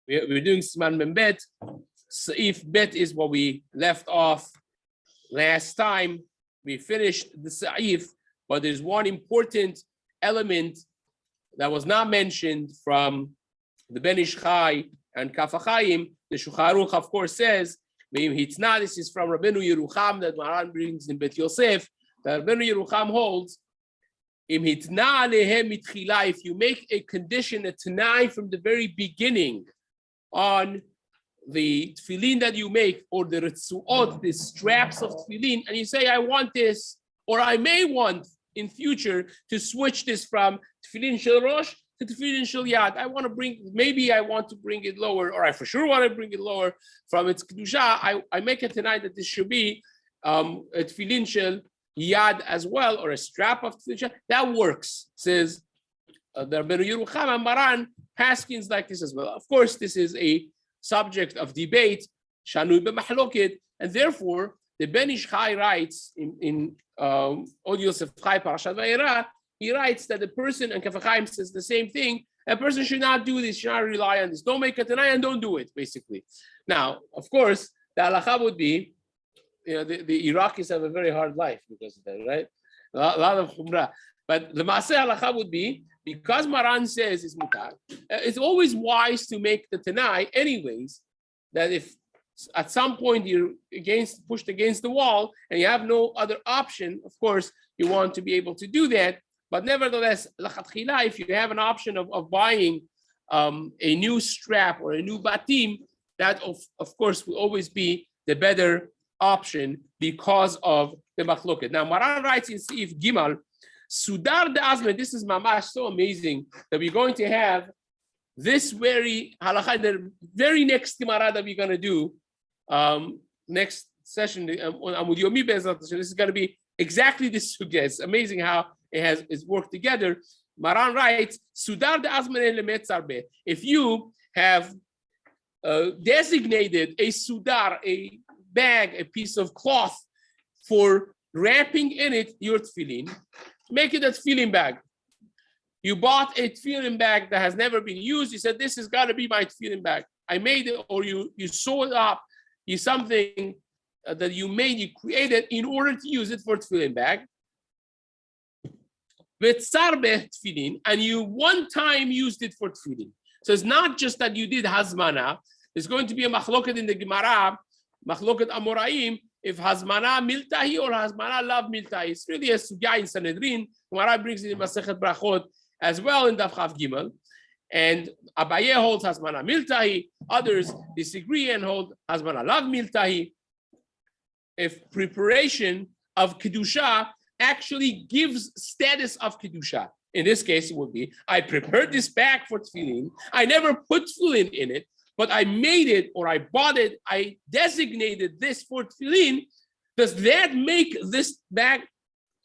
We're doing Siman Membet. Seif Bet is what we left off last time. We finished the Seif, but there's one important element that was not mentioned from the Ben Ish Chai and Kaf HaChaim. The Shulchan Aruch, of course, says, this is from Rabbeinu Yerucham that Maran brings in Bet Yosef, that Rabbeinu Yerucham holds, if you make a condition, a tanai from the very beginning on the tefillin that you make, or the ritzuot, the straps of tefillin, and you say, I want this, or I may want in future to switch this from tefillin shel rosh to tefillin shel yad. Maybe I want to bring it lower, or I for sure want to bring it lower from its kedusha. I make it tonight that this should be a tefillin shel yad as well, or a strap of tefillin. That works, says the Rabbeinu Yerucham and Maran paskins like this as well. Of course, this is a subject of debate, shanui b'machloket, and therefore the Ben Ish Chai writes in Od Yosef Chai Parashat Vayera, he writes that the person, and Kaf HaChaim says the same thing, a person should not do this, should not rely on this. Don't make a tanai and don't do it, basically. Now, of course, the halacha would be, the Iraqis have a very hard life because of that, right? A lot of chumrah. But the maaseh halacha would be, because Maran says it's mutar, it's always wise to make the tanai anyways, that if at some point you're pushed against the wall and you have no other option, of course, you want to be able to do that. But nevertheless, if you have an option of buying a new strap or a new batim, that of course will always be the better option because of the machloket. Now, Maran writes in Seif Gimal, Sudar de Azme, this is mamash so amazing that we're going to have this very halakha, the very next Gemara that we're going to do next session on Amud Yomi Be'ezrat Hashem. This is going to be exactly this sugya. It's amazing how it's worked together. Maran writes, Sudar de Azme lemetzar be. If you have designated a sudar, a bag, a piece of cloth for wrapping in it your tefillin, make it a tefillin bag. You bought a tefillin bag that has never been used. You said, this has got to be my tefillin bag. I made it, or you sew it up. You something that you made, you created in order to use it for tefillin bag. Tefillin, and you one time used it for tefillin. So it's not just that you did hazmana. There's going to be a machloket in the Gemara, machloket Amoraim, if hazmana miltahi or hazmana lav miltahi. It's really a sugya in Sanhedrin. Gemara brings it in Masechet Brachot as well in Daf Chav Gimel. And Abaye holds hazmana miltahi. Others disagree and hold hazmana lav miltahi. If preparation of kedusha actually gives status of kedusha. In this case, it would be, I prepared this bag for tefillin. I never put tefillin in it, but I made it, or I bought it, I designated this for tefillin. Does that make this bag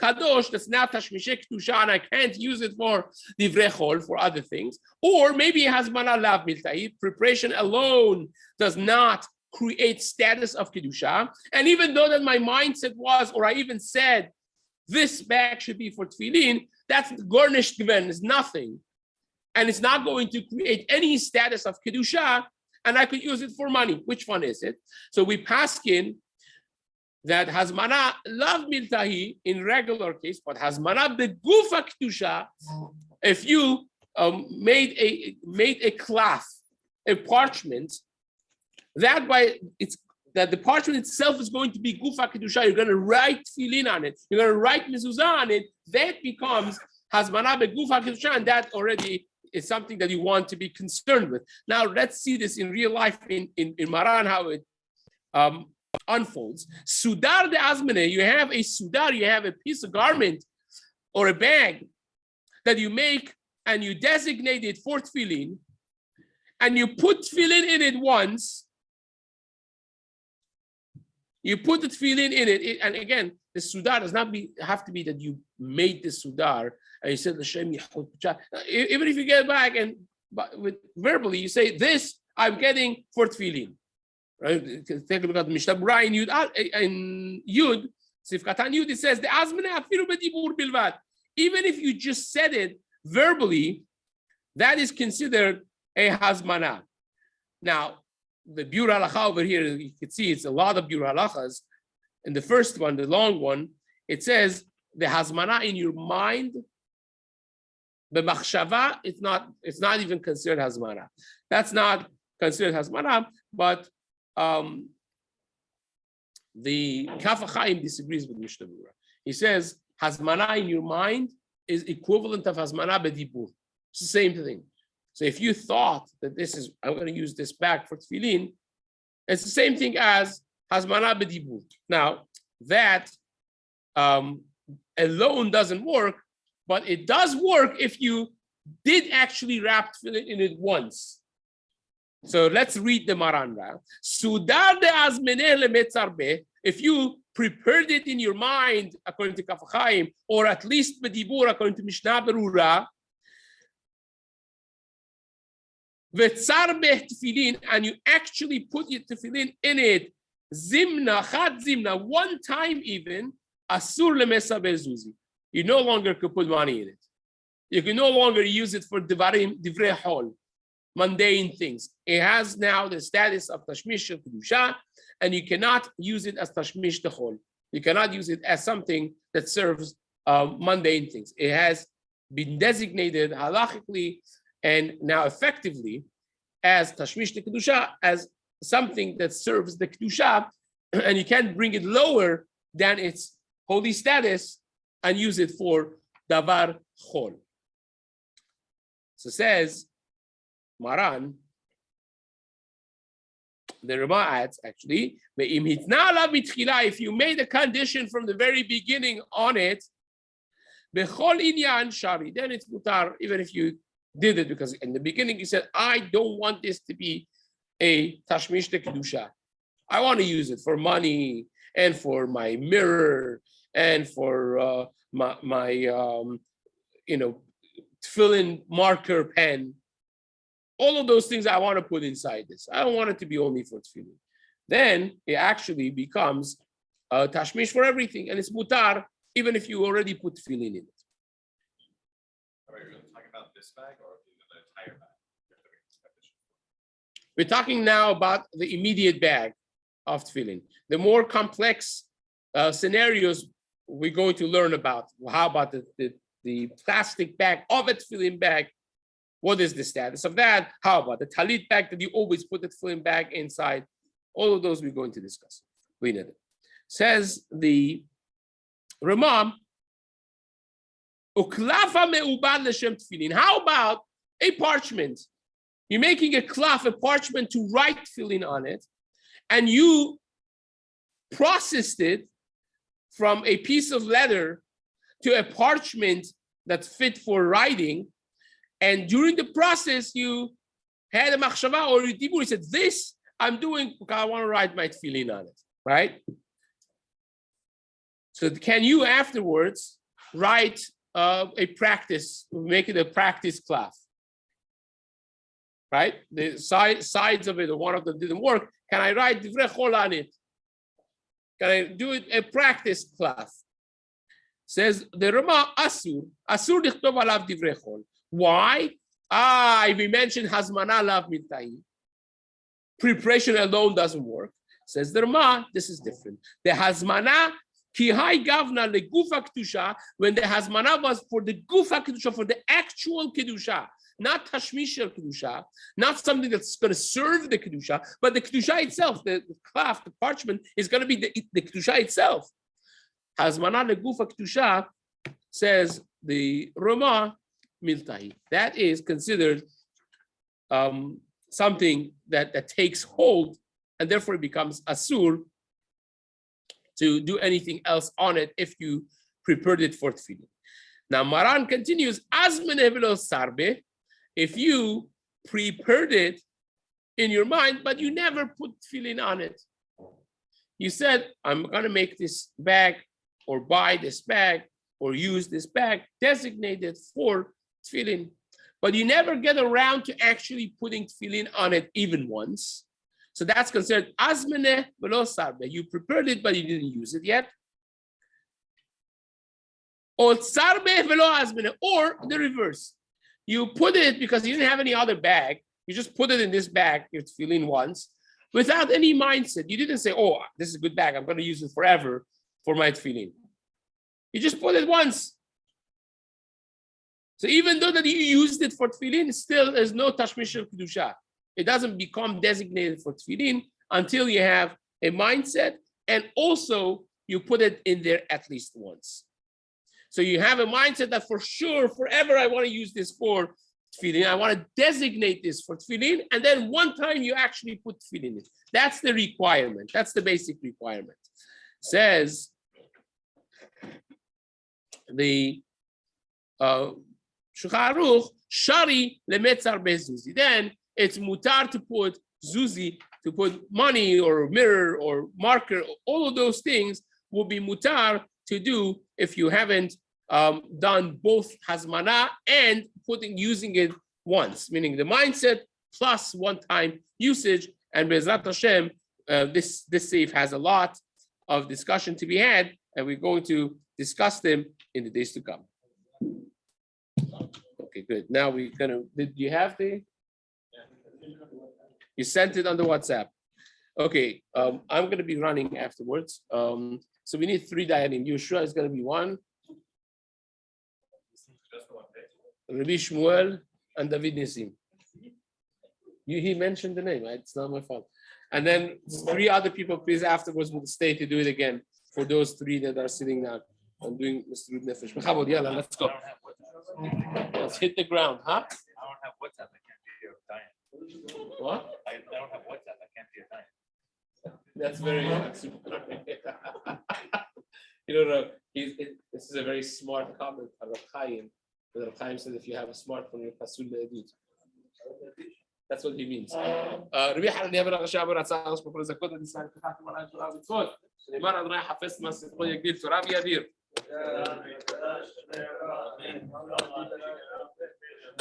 kadosh? That's not tashmishe kedusha, and I can't use it for divrei chol, for other things. Or maybe it has mana lav miltai. Preparation alone does not create status of kedusha. And even though that my mindset was, or I even said, this bag should be for tefillin, that's garnished given, is nothing. And it's not going to create any status of kedusha, and I could use it for money. Which one is it? So we paskin that hazmana lav miltahi in regular case, but hazmana begufa kedusha, if you made a cloth, a parchment, that the parchment itself is going to be gufa kedusha. You're going to write tefillin on it. You're going to write mezuzah on it. That becomes hazmana begufa kedusha, and that already is something that you want to be concerned with. Now let's see this in real life in Maran, how it unfolds. Sudar de azmene, you have a sudar, you have a piece of garment or a bag that you make and you designate it for tefillin, and you put tefillin in it once. You put the tefillin in it, and again, the sudar does not have to be that you made the sudar and you said l'shem yichud. Even if you get back and verbally you say, this I'm getting for tefillin. Right? Take a look at the Mishna Berurah in Yud, Sif Katan Yud. It says the azmene afilu bedibur bilvad. Even if you just said it verbally, that is considered a hazmana. Now, the Biur Halacha over here, you can see it's a lot of Biur Halachas. In the first one, the long one, it says the hazmana in your mind. The machshava, it's not even considered hazmana. That's not considered hazmana, but the Kaf HaChaim disagrees with Mishna Berurah. He says hazmana in your mind is equivalent of hazmana bedibur. It's the same thing. So if you thought that I'm going to use this bag for tefillin, it's the same thing as hazmana bedibur. Now that alone doesn't work, but it does work if you did actually wrap tefillin in it once. So let's read the Maranda. Sudar de azmeneh lemetzarbeh. If you prepared it in your mind, according to Kaf HaChaim, or at least bedibur, according to Mishna Berurah, v'tzarbeh tefillin, and you actually put your tefillin in it, zimna, chad zimna, one time even, asur lemesabeh zuzi. You no longer could put money in it. You can no longer use it for divrei hol, mundane things. It has now the status of tashmish kedusha, and you cannot use it as tashmish dechol. You cannot use it as something that serves mundane things. It has been designated halachically and now effectively as tashmish kedusha, as something that serves the kedusha, and you can't bring it lower than its holy status and use it for davar chol. So says Maran, the Rama adds actually, if you made a condition from the very beginning on it, then it's mutar, even if you did it, because in the beginning you said, I don't want this to be a tashmish kedusha. I want to use it for money and for my mirror and for my tefillin marker pen. All of those things I want to put inside this. I don't want it to be only for tefillin. Then it actually becomes tashmish for everything, and it's mutar even if you already put tefillin in it. Are you talking about this bag or the entire bag? We're talking now about the immediate bag of tefillin. The more complex scenarios we're going to learn about. How about the plastic bag of a tefillin bag? What is the status of that? How about the talit bag that you always put the tefillin bag inside? All of those we're going to discuss. We need it. Says the Ramam, uklafa me'ubad l'shem tefillin. How about a parchment? You're making a klaf, a parchment to write tefillin on it, and you processed it from a piece of leather to a parchment that's fit for writing. And during the process, you had a machshava or a dibur. You said, this I'm doing because I want to write my tefillin on it, right? So can you afterwards write a practice, make it a practice class, right? The sides of it, or one of them didn't work. Can I write divrei chol on it? Can I do it a practice class? Says the Rama asur dichtov alav divrei chol. Why? We mentioned hazmana lav miltai. Preparation alone doesn't work. Says the Rama, this is different. The hazmana ki hai gavna legufa kedusha, when the hazmana was for the gufa kedusha, for the actual kedusha, not tashmisha kedusha, not something that's going to serve the kedusha, but the kedusha itself, the cloth, the parchment is going to be the kedusha itself. Hazmana legufa kedusha, says the Rama miltai. That is considered something that takes hold, and therefore it becomes asur to do anything else on it if you prepared it for tefillin. Now Maran continues, azmeneh v'lo sarbe, if you prepared it in your mind, but you never put tefillin on it. You said, I'm going to make this bag or buy this bag or use this bag designated for tefillin, but you never get around to actually putting tefillin on it even once. So that's considered azmeneh v'lo sarbe. You prepared it, but you didn't use it yet. Or sarbe v'lo azmeneh, or the reverse. You put it because you didn't have any other bag. You just put it in this bag, your tefillin once, without any mindset. You didn't say, oh, this is a good bag, I'm going to use it forever for my tefillin. You just put it once. So even though that you used it for tefillin, still there's no tashmish of kedusha. It doesn't become designated for tefillin until you have a mindset, and also you put it in there at least once. So you have a mindset that for sure, forever, I want to use this for tefillin. I want to designate this for tefillin, and then one time you actually put tefillin in it. That's the requirement. That's the basic requirement. Says the Shulchan Aruch, Shari lemetzar bezuzi. Then it's mutar to put zuzi, to put money or mirror or marker. All of those things will be mutar to do if you haven't done both hazmana and using it once, meaning the mindset plus one-time usage. And Be'ezrat Hashem, this Seif has a lot of discussion to be had, and we're going to discuss them in the days to come. Okay, good. Now we're gonna. Did you have the? You sent it on the WhatsApp. Okay, I'm gonna be running afterwards. So we need 3 dayanim. Yeshua is gonna be 1. Rabbi Shmuel and David Nissim. He mentioned the name. It's not my fault. And then 3 other people, please, afterwards will stay to do it again for those 3 that are sitting down and doing Mr. Nefesh. Let's go. Let's hit the ground, huh? I don't have WhatsApp. I can't be your diet. What? I don't have WhatsApp. I can't be your diet. That's very this is a very smart comment of Rav Chaim. Rav Chaim said if you have a smartphone, you're pasul le'edut. That's what he means. Rabbi Hanan Yavar Rashav Ratzah Shpokol Zakot and Israel Kachat Malach Torah Mitzvot. Neimar Adonai Hafez Masechto Yagdil Torah V'Yavir.